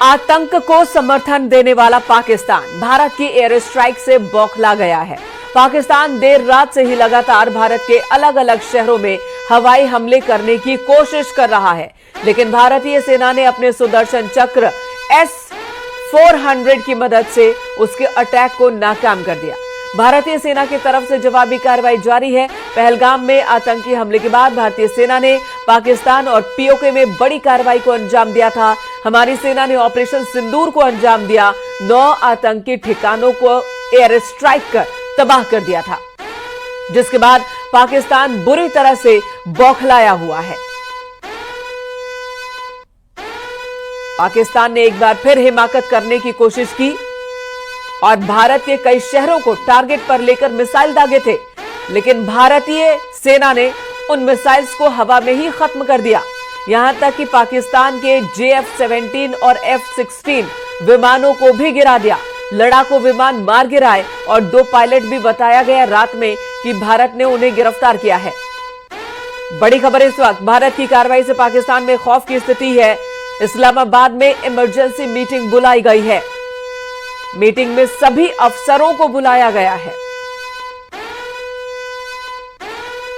आतंक को समर्थन देने वाला पाकिस्तान भारत की एयर स्ट्राइक से बौखला गया है। पाकिस्तान देर रात से ही लगातार भारत के अलग अलग शहरों में हवाई हमले करने की कोशिश कर रहा है, लेकिन भारतीय सेना ने अपने सुदर्शन चक्र S-400 की मदद से उसके अटैक को नाकाम कर दिया। भारतीय सेना की तरफ से जवाबी कार्रवाई जारी है। पहलगाम में आतंकी हमले के बाद भारतीय सेना ने पाकिस्तान और पीओके में बड़ी कार्रवाई को अंजाम दिया था। हमारी सेना ने ऑपरेशन सिंदूर को अंजाम दिया। 9 आतंकी ठिकानों को एयर स्ट्राइक कर तबाह कर दिया था, जिसके बाद पाकिस्तान बुरी तरह से बौखलाया हुआ है। पाकिस्तान ने एक बार फिर हिमाकत करने की कोशिश की और भारत के कई शहरों को टारगेट पर लेकर मिसाइल दागे थे, लेकिन भारतीय सेना ने उन मिसाइल्स को हवा में ही खत्म कर दिया। यहां तक कि पाकिस्तान के JF-17 और F-16 विमानों को भी गिरा दिया। लड़ाकू विमान मार गिराए और 2 पायलट भी बताया गया रात में कि भारत ने उन्हें गिरफ्तार किया है। बड़ी खबर इस वक्त, भारत की कार्रवाई से पाकिस्तान में खौफ की स्थिति है। इस्लामाबाद में इमरजेंसी मीटिंग बुलाई गई है। मीटिंग में सभी अफसरों को बुलाया गया है।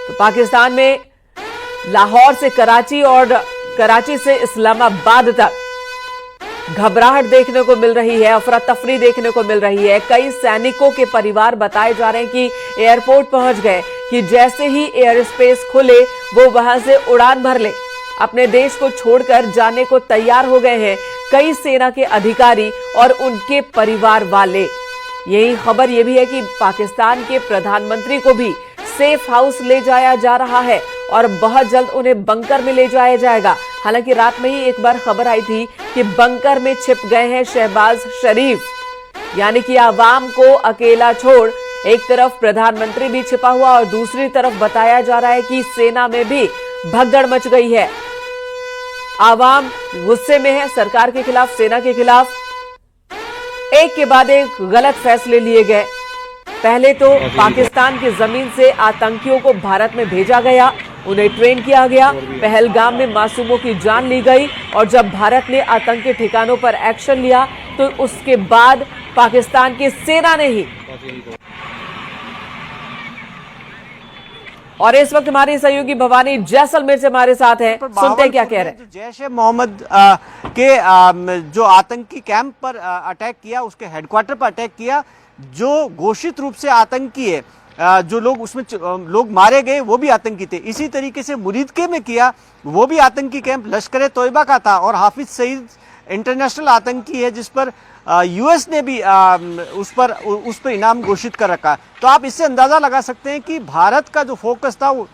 तो पाकिस्तान में लाहौर से कराची और कराची से इस्लामाबाद तक घबराहट देखने को मिल रही है, अफरा तफरी देखने को मिल रही है। कई सैनिकों के परिवार बताए जा रहे हैं कि एयरपोर्ट पहुंच गए कि जैसे ही एयर स्पेस खुले वो वहां से उड़ान भर ले, अपने देश को छोड़कर जाने को तैयार हो गए हैं कई सेना के अधिकारी और उनके परिवार वाले। यही खबर यह भी है कि पाकिस्तान के प्रधानमंत्री को भी सेफ हाउस ले जाया जा रहा है और बहुत जल्द उन्हें बंकर में ले जाया जाएगा। हालांकि रात में ही एक बार खबर आई थी कि बंकर में छिप गए हैं शहबाज शरीफ, यानी कि आवाम को अकेला छोड़ एक तरफ प्रधानमंत्री भी छिपा हुआ और दूसरी तरफ बताया जा रहा है कि सेना में भी भगदड़ मच गई है। आवाम गुस्से में है सरकार के खिलाफ, सेना के खिलाफ। एक के बाद एक गलत फैसले लिए गए। पहले तो पाकिस्तान की जमीन से आतंकियों को भारत में भेजा गया, उन्हें ट्रेन किया गया, पहलगाम में मासूमों की जान ली गई और जब भारत ने आतंकी ठिकानों पर एक्शन लिया तो उसके बाद पाकिस्तान की सेना ने ही। और इस वक्त हमारी सहयोगी भवानी जैसलमेर से हमारे साथ हैं, सुनते हैं क्या कह रहे हैं। जैश ए मोहम्मद के जो आतंकी कैंप पर अटैक किया, उसके हेडक्वार्टर पर अटैक किया, जो घोषित रूप से आतंकी है, जो लोग उसमें लोग मारे गए वो भी आतंकी थे। इसी तरीके से मुरीदके में किया, वो भी आतंकी कैंप लश्कर तोयबा का था और हाफिज सईद इंटरनेशनल आतंकी है जिस पर यूएस ने भी उस पर इनाम घोषित कर रखा। तो आप इससे अंदाजा लगा सकते हैं कि भारत का जो फोकस था वो।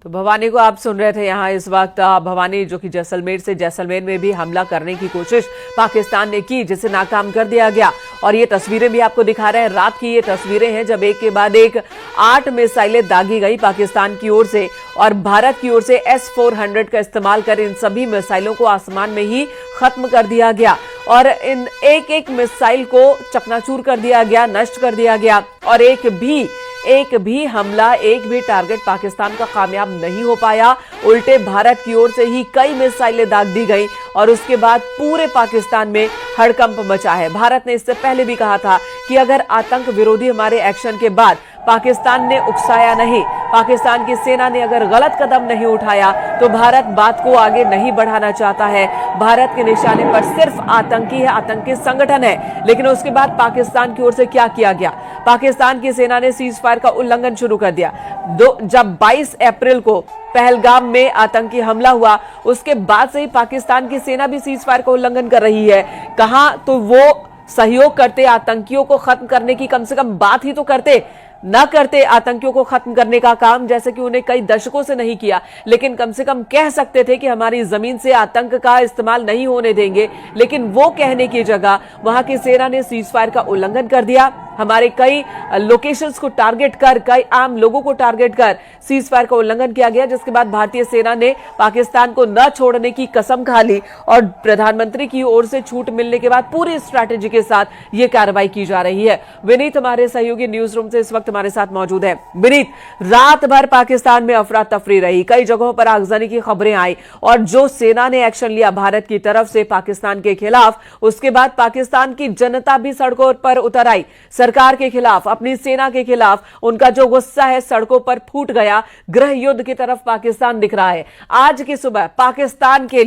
तो भवानी को आप सुन रहे थे यहाँ इस वक्त। भवानी जो कि जैसलमेर से, जैसलमेर में भी हमला करने की कोशिश पाकिस्तान ने की जिसे नाकाम कर दिया गया और ये तस्वीरें भी आपको दिखा रहे हैं। रात की ये तस्वीरें हैं जब एक के बाद एक 8 मिसाइलें दागी गई पाकिस्तान की ओर से और भारत की ओर से S-400 का इस्तेमाल कर इन सभी मिसाइलों को आसमान में ही खत्म कर दिया गया और इन एक एक मिसाइल को चकनाचूर कर दिया गया, नष्ट कर दिया गया और एक भी हमला, एक भी टारगेट पाकिस्तान का कामयाब नहीं हो पाया। उल्टे भारत की ओर से ही कई मिसाइलें दाग दी गई और उसके बाद पूरे पाकिस्तान में हड़कंप मचा है। भारत ने इससे पहले भी कहा था कि अगर आतंक विरोधी हमारे एक्शन के बाद पाकिस्तान ने उकसाया नहीं, पाकिस्तान की सेना ने अगर गलत कदम नहीं उठाया तो भारत बात को आगे नहीं बढ़ाना चाहता है। भारत के निशाने पर सिर्फ आतंकी है, आतंकी संगठन है। लेकिन उसके बाद पाकिस्तान की ओर से क्या किया गया? पाकिस्तान की सेना ने सीज फायर का उल्लंघन शुरू कर दिया। जब 22 अप्रैल को पहलगाम में आतंकी हमला हुआ उसके बाद से ही पाकिस्तान की सेना भी सीज फायर का उल्लंघन कर रही है। कहां तो वो सहयोग करते, आतंकियों को खत्म करने की कम से कम बात ही तो करते, न करते आतंकियों को खत्म करने का काम, जैसे कि उन्हें कई दशकों से नहीं किया, लेकिन कम से कम कह सकते थे कि हमारी जमीन से आतंक का इस्तेमाल नहीं होने देंगे। लेकिन वो कहने की जगह वहां की सेना ने सीज फायर का उल्लंघन कर दिया हमारे कई लोकेशंस को टारगेट कर, कई आम लोगों को टारगेट कर सीज फायर का उल्लंघन किया गया, जिसके बाद भारतीय सेना ने पाकिस्तान को न छोड़ने की कसम खा ली और प्रधानमंत्री की ओर से छूट मिलने के बाद पूरी स्ट्रैटेजी के साथ यह कार्रवाई की जा रही है। विनीत हमारे सहयोगी न्यूज रूम से इस वक्त हमारे साथ मौजूद है। विनीत, रात भर पाकिस्तान में अफरा तफरी रही, कई जगहों पर आगजनी की खबरें आई और जो सेना ने एक्शन लिया भारत की तरफ से पाकिस्तान के खिलाफ, उसके बाद पाकिस्तान की जनता भी सड़कों पर उतर आई, सरकार के खिलाफ, अपनी सेना के खिलाफ। उनका जो गुस्सा है सड़कों पर फूट गया, गृह युद्ध की तरफ पाकिस्तान दिख रहा है। आज की सुबह पाकिस्तान के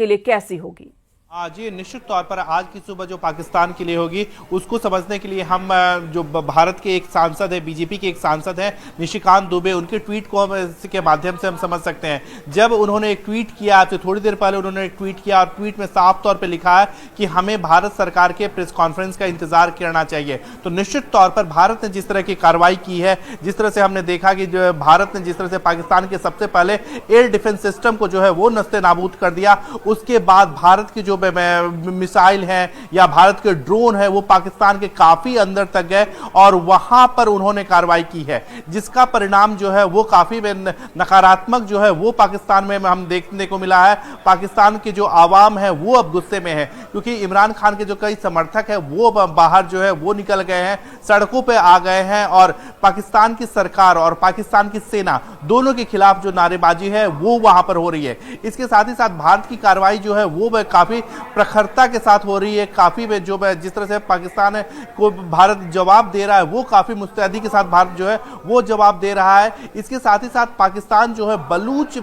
लिए कैसी होगी? जी, निश्चित तौर पर आज की सुबह जो पाकिस्तान के लिए होगी उसको समझने के लिए हम जो भारत के एक सांसद है, बीजेपी के एक सांसद हैं निशिकांत दुबे, उनके ट्वीट को के माध्यम से हम समझ सकते हैं। जब उन्होंने एक ट्वीट किया तो थोड़ी देर पहले उन्होंने एक ट्वीट किया और ट्वीट में साफ तौर पर लिखा है कि हमें भारत सरकार के प्रेस कॉन्फ्रेंस का इंतजार करना चाहिए। तो निश्चित तौर पर भारत ने जिस तरह की कार्रवाई की है, जिस तरह से हमने देखा कि जो भारत ने जिस तरह से पाकिस्तान के सबसे पहले एयर डिफेंस सिस्टम को जो है वो नस्ते नाबूद कर दिया, उसके बाद भारत की जो मिसाइल हैं या भारत के ड्रोन है वो पाकिस्तान के काफी अंदर तक गए और वहां पर उन्होंने कार्रवाई की है, जिसका परिणाम जो है वो काफी नकारात्मक जो है वो पाकिस्तान में हम देखने को मिला है। पाकिस्तान के जो आवाम है वो अब गुस्से में है, क्योंकि इमरान खान के जो कई समर्थक है वो बाहर जो है वो निकल गए हैं, सड़कों पे आ गए हैं और पाकिस्तान की सरकार और पाकिस्तान की सेना दोनों के खिलाफ जो नारेबाजी है वो वहां पर हो रही है। इसके साथ ही साथ भारत की कार्रवाई जो है वो काफी प्रखरता के साथ हो रही है, काफी जो जिस तरह से पाकिस्तान को भारत जवाब दे रहा है वो काफी मुस्तैदी के साथ भारत जो है वो जवाब दे रहा है। इसके साथ ही साथ पाकिस्तान जो है बलूच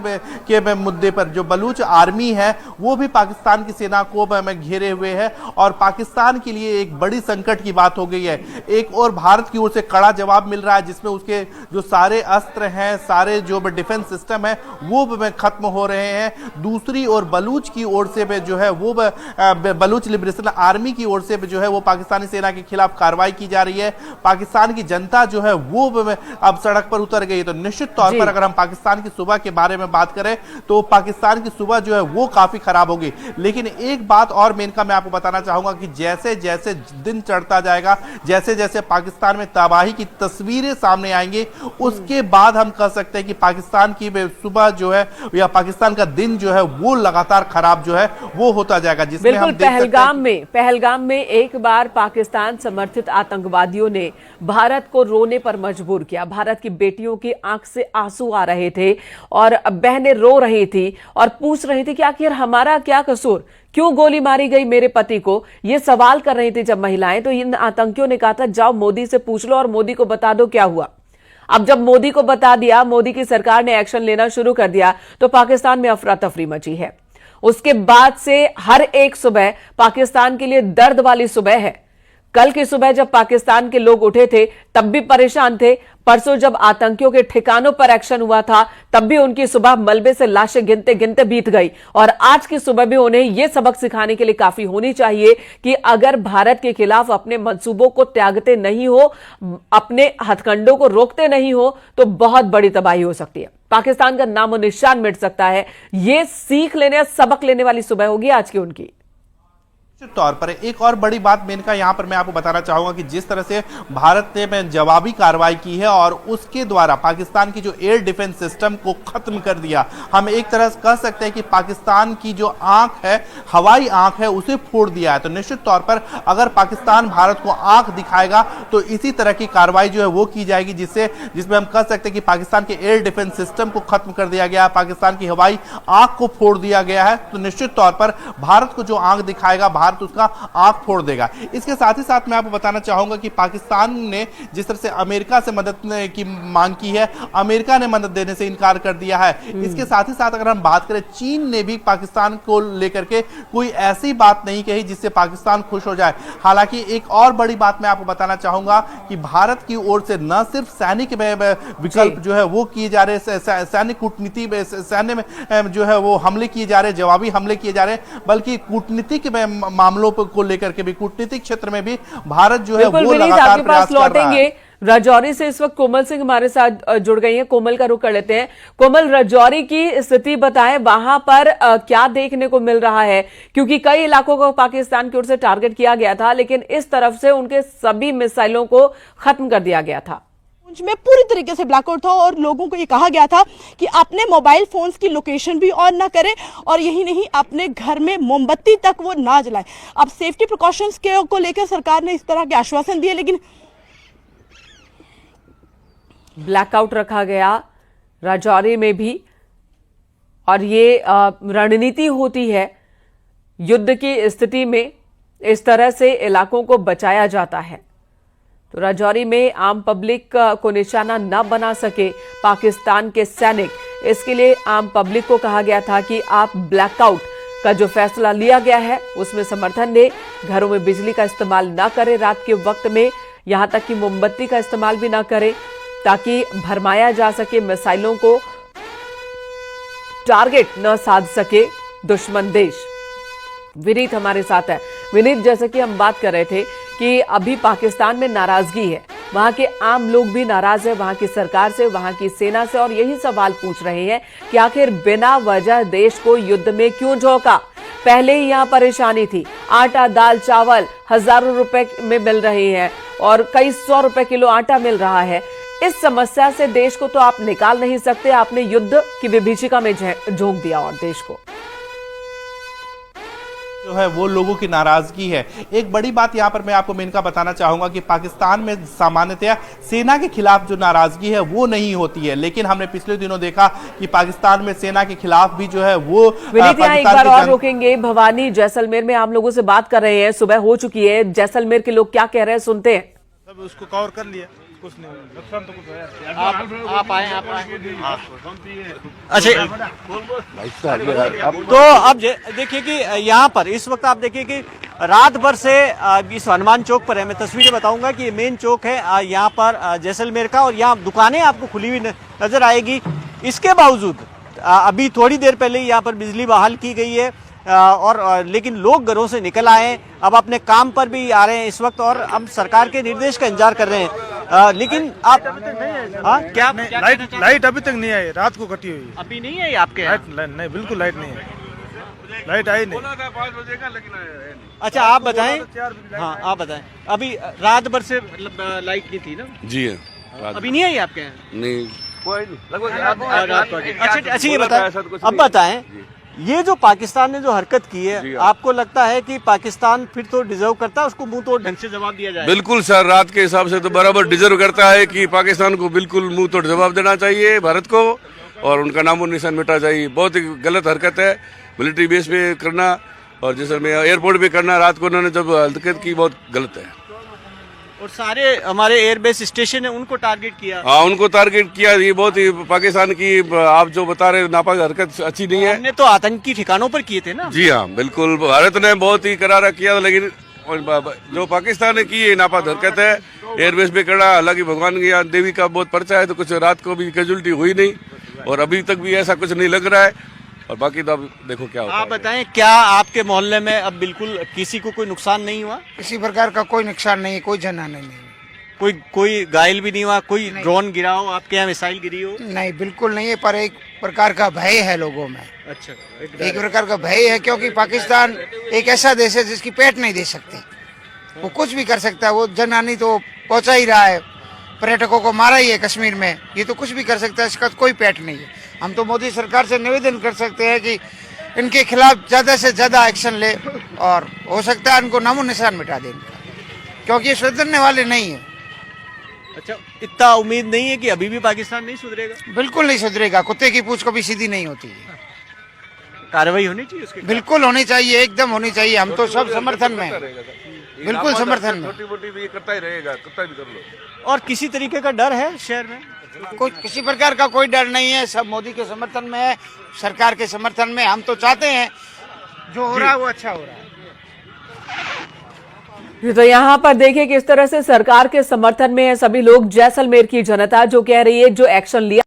के मुद्दे पर जो बलूच आर्मी है वो भी पाकिस्तान की सेना को घेरे हुए है और पाकिस्तान के लिए एक बड़ी संकट की बात हो गई है। एक और भारत की ओर से कड़ा जवाब मिल रहा है जिसमें उसके जो सारे अस्त्र हैं, सारे जो डिफेंस सिस्टम है वो खत्म हो रहे हैं। दूसरी ओर बलूच की ओर से जो है वो बलूच लिबरेशन आर्मी की ओर से जो है वो पाकिस्तानी सेना के खिलाफ कार्रवाई की जा रही है। पाकिस्तान की जनता जो है वो अब सड़क पर उतर गई है। तो निश्चित तौर पर अगर हम पाकिस्तान की सुबह के बारे में बात करें तो पाकिस्तान की सुबह जो है वो काफी खराब होगी। लेकिन एक बात और मेनका मैं आपको बताना चाहूंगा कि जैसे जैसे दिन चढ़ता जाएगा, जैसे जैसे पाकिस्तान में तबाही की तस्वीरें सामने आएंगी, उसके बाद हम कह सकते हैं कि पाकिस्तान की सुबह जो है या पाकिस्तान का दिन जो है वो लगातार खराब जो है वो होता जाएगा। बिल्कुल, पहलगाम में एक बार पाकिस्तान समर्थित आतंकवादियों ने भारत को रोने पर मजबूर किया। भारत की बेटियों की आंख से आंसू आ रहे थे और बहनें रो रही थी और पूछ रही थी कि आखिर हमारा क्या कसूर, क्यों गोली मारी गई मेरे पति को, ये सवाल कर रही थी जब महिलाएं। तो इन आतंकियों ने कहा था जाओ मोदी से पूछ लो और मोदी को बता दो क्या हुआ। अब जब मोदी को बता दिया, मोदी की सरकार ने एक्शन लेना शुरू कर दिया, तो पाकिस्तान में अफरा तफरी मची है। उसके बाद से हर एक सुबह पाकिस्तान के लिए दर्द वाली सुबह है। कल की सुबह जब पाकिस्तान के लोग उठे थे तब भी परेशान थे। परसों जब आतंकियों के ठिकानों पर एक्शन हुआ था तब भी उनकी सुबह मलबे से लाशें गिनते गिनते बीत गई। और आज की सुबह भी उन्हें यह सबक सिखाने के लिए काफी होनी चाहिए कि अगर भारत के खिलाफ अपने मंसूबों को त्यागते नहीं हो, अपने हथकंडों को रोकते नहीं हो, तो बहुत बड़ी तबाही हो सकती है। पाकिस्तान का नामो निशान मिट सकता है। यह सीख लेने, सबक लेने वाली सुबह होगी आज की उनकी। निश्चित तौर पर एक और बड़ी बात मेनका यहां पर मैं आपको बताना चाहूंगा कि जिस तरह से भारत ने जवाबी कार्रवाई की है और उसके द्वारा पाकिस्तान की जो एयर डिफेंस सिस्टम को खत्म कर दिया, हम एक तरह से कह सकते हैं कि पाकिस्तान की जो आंख है, हवाई आंख है, उसे फोड़ दिया है। तो निश्चित तौर पर अगर पाकिस्तान भारत को आंख दिखाएगा तो इसी तरह की कार्रवाई जो है वो की जाएगी, जिसमें हम कह सकते हैं कि पाकिस्तान के एयर डिफेंस सिस्टम को खत्म कर दिया गया, पाकिस्तान की हवाई आंख को फोड़ दिया गया है। तो निश्चित तौर पर भारत को जो आंख दिखाएगा, भारत उसका आंख फोड़ देगा। इसके साथ ही साथ मैं आपको बताना चाहूंगा कि पाकिस्तान ने जिस तरह से अमेरिका से मदद की मांग की है, अमेरिका ने मदद देने से इनकार कर दिया है। इसके साथ ही साथ अगर हम बात करें, चीन ने भी पाकिस्तान को लेकर के कोई ऐसी बात नहीं कही जिससे पाकिस्तान खुश हो जाए। हालांकि एक और बड़ी बात मैं आपको बताना चाहूंगा कि भारत की ओर से न सिर्फ सैनिक विकल्प जो है वो किए जा रहे, सैन्य कूटनीति में, सैन्य में जो है वो हमले किए जा रहे, जवाबी हमले किए जा रहे, बल्कि कूटनीतिक मामलों को लेकर के भी, कूटनीतिक क्षेत्र में भी भारत जो है वो लगातार प्रयास कर रहा है। राजौरी से इस वक्त कोमल सिंह हमारे साथ जुड़ गई हैं। कोमल का रुख कर लेते हैं। कोमल, राजौरी की स्थिति बताएं, वहां पर क्या देखने को मिल रहा है? क्योंकि कई इलाकों को पाकिस्तान की ओर से टारगेट किया गया था, लेकिन इस तरफ से उनके सभी मिसाइलों को खत्म कर दिया गया था। में पूरी तरीके से ब्लैकआउट था और लोगों को ये कहा गया था कि अपने मोबाइल फोन्स की लोकेशन भी ऑन ना करें और यही नहीं, अपने घर में मोमबत्ती तक वो ना जलाएं। अब सेफ्टी प्रिकॉशंस को लेकर सरकार ने इस तरह के आश्वासन दिए, लेकिन ब्लैकआउट रखा गया राजौरी में भी। और ये रणनीति होती है युद्ध की स्थिति में, इस तरह से इलाकों को बचाया जाता है। तो राजौरी में आम पब्लिक को निशाना न बना सके पाकिस्तान के सैनिक, इसके लिए आम पब्लिक को कहा गया था कि आप ब्लैकआउट का जो फैसला लिया गया है उसमें समर्थन दें, घरों में बिजली का इस्तेमाल न करें रात के वक्त में, यहां तक कि मोमबत्ती का इस्तेमाल भी न करें, ताकि भरमाया जा सके मिसाइलों को, टारगेट न साध सके दुश्मन देश। विनीत हमारे साथ है। विनीत, जैसे कि हम बात कर रहे थे कि अभी पाकिस्तान में नाराजगी है, वहां के आम लोग भी नाराज है वहां की सरकार से, वहां की सेना से, और यही सवाल पूछ रहे हैं कि आखिर बिना वजह देश को युद्ध में क्यों झोंका? पहले ही यहां परेशानी थी, आटा दाल चावल हजारों रुपए में मिल रही है और कई 100 रुपए किलो आटा मिल रहा है। इस समस्या से देश को तो आप निकाल नहीं सकते, आपने युद्ध की विभीषिका में झोंक दिया और देश को जो है वो लोगों की नाराजगी है। एक बड़ी बात यहाँ पर मैं आपको मेनका बताना चाहूंगा कि पाकिस्तान में सामान्यतया सेना के खिलाफ जो नाराजगी है वो नहीं होती है, लेकिन हमने पिछले दिनों देखा कि पाकिस्तान में सेना के खिलाफ भी जो है वो विनीत, यहाँ एक बार और रोकेंगे। भवानी जैसलमेर में आम लोगों से बात कर रहे हैं, सुबह हो चुकी है, जैसलमेर के लोग क्या कह रहे हैं सुनते हैं। सब उसको कवर कर लिया, कुछ नहीं नुकसान तो कुछ है। आप आए अच्छा। तो अब देखिए कि यहाँ पर इस वक्त आप देखिए कि रात भर से इस हनुमान चौक पर है, मैं तस्वीरें बताऊंगा कि ये मेन चौक है यहाँ पर जैसलमेर का, और यहाँ दुकानें आपको खुली हुई नजर आएगी। इसके बावजूद अभी थोड़ी देर पहले यहाँ पर बिजली बहाल की गई है और लेकिन लोग घरों से निकल आए, अब अपने काम पर भी आ रहे हैं इस वक्त, और अब सरकार के निर्देश का इंतजार कर रहे हैं। लेकिन आप क्या लाइट अभी तक नहीं आई, रात को कटी हुई है। अभी नहीं है आपके लाइट नहीं, बिल्कुल लाइट नहीं है, लाइट आई नहीं। अच्छा आप बताएं। हाँ आप बताएं, अभी रात भर से मतलब लाइट नहीं थी ना? जी हाँ, अभी नहीं आई आपके यहाँ? नहीं अच्छा ये बताएं, अब बताएं ये जो पाकिस्तान ने जो हरकत की है, आपको लगता है कि पाकिस्तान फिर तो डिजर्व करता है, उसको मुंह तोड़ ढंग से जवाब दिया जाए? बिल्कुल सर, रात के हिसाब से तो बराबर डिजर्व करता है कि पाकिस्तान को बिल्कुल मुंह तोड़ जवाब देना चाहिए भारत को, और उनका नामो निशान मिटा चाहिए। बहुत ही गलत हरकत है मिलिट्री बेस पे करना, और जैसे में एयरपोर्ट पे करना, रात को उन्होंने जब हरकत की, बहुत गलत है। और सारे हमारे एयरबेस स्टेशन है उनको टारगेट किया। हाँ उनको टारगेट किया, ये बहुत ही पाकिस्तान की आप जो बता रहे नापाक हरकत अच्छी नहीं है। हमने तो आतंकी ठिकानों पर किए थे ना? जी हाँ बिल्कुल, भारत ने बहुत ही करारा किया, लेकिन जो पाकिस्तान ने की ये नापाक हरकत है एयरबेस पे करना। हालांकि भगवान की देवी का बहुत पर्चा है, तो कुछ रात को भी कैजुअल्टी हुई नहीं, और अभी तक भी ऐसा कुछ नहीं लग रहा है, और बाकी तो अब देखो क्या होता है। आप बताएं, क्या आपके मोहल्ले में अब बिल्कुल किसी को कोई नुकसान नहीं हुआ? किसी प्रकार का कोई नुकसान नहीं, कोई जनहानि नहीं, कोई घायल भी नहीं हुआ? कोई ड्रोन गिरा हो आपके यहाँ, मिसाइल गिरी हो? नहीं बिल्कुल नहीं है, पर एक प्रकार का भय है लोगों में। अच्छा, एक प्रकार का भय है, क्योंकि पाकिस्तान एक ऐसा देश है जिसकी पेट नहीं दे सकती, वो कुछ भी कर सकता है। वो जनहानि तो पहुंचा ही रहा है, पर्यटकों को मारा ही है कश्मीर में, ये तो कुछ भी कर सकता है, इसका कोई पेट नहीं है। हम तो मोदी सरकार से निवेदन कर सकते हैं कि इनके खिलाफ ज्यादा से ज्यादा एक्शन ले, और हो सकता है इनको नामो निशान मिटा दें, क्योंकि ये सुधरने वाले नहीं है। अच्छा, इतना उम्मीद नहीं है कि अभी भी पाकिस्तान नहीं सुधरेगा? बिल्कुल नहीं सुधरेगा, कुत्ते की पूंछ कभी सीधी नहीं होती है। कार्रवाई होनी चाहिए उसके? बिल्कुल होनी चाहिए, एकदम होनी चाहिए। हम तो सब समर्थन में, बिल्कुल समर्थन में। छोटी मोटी भी करता ही रहेगा, कुत्ता भी कर लो। और किसी तरीके का डर है शहर में? कोई किसी प्रकार का कोई डर नहीं है, सब मोदी के समर्थन में है, सरकार के समर्थन में। हम तो चाहते हैं जो हो रहा है वो अच्छा हो रहा है। तो यहाँ पर देखिए किस तरह से सरकार के समर्थन में है सभी लोग, जैसलमेर की जनता जो कह रही है जो एक्शन लिया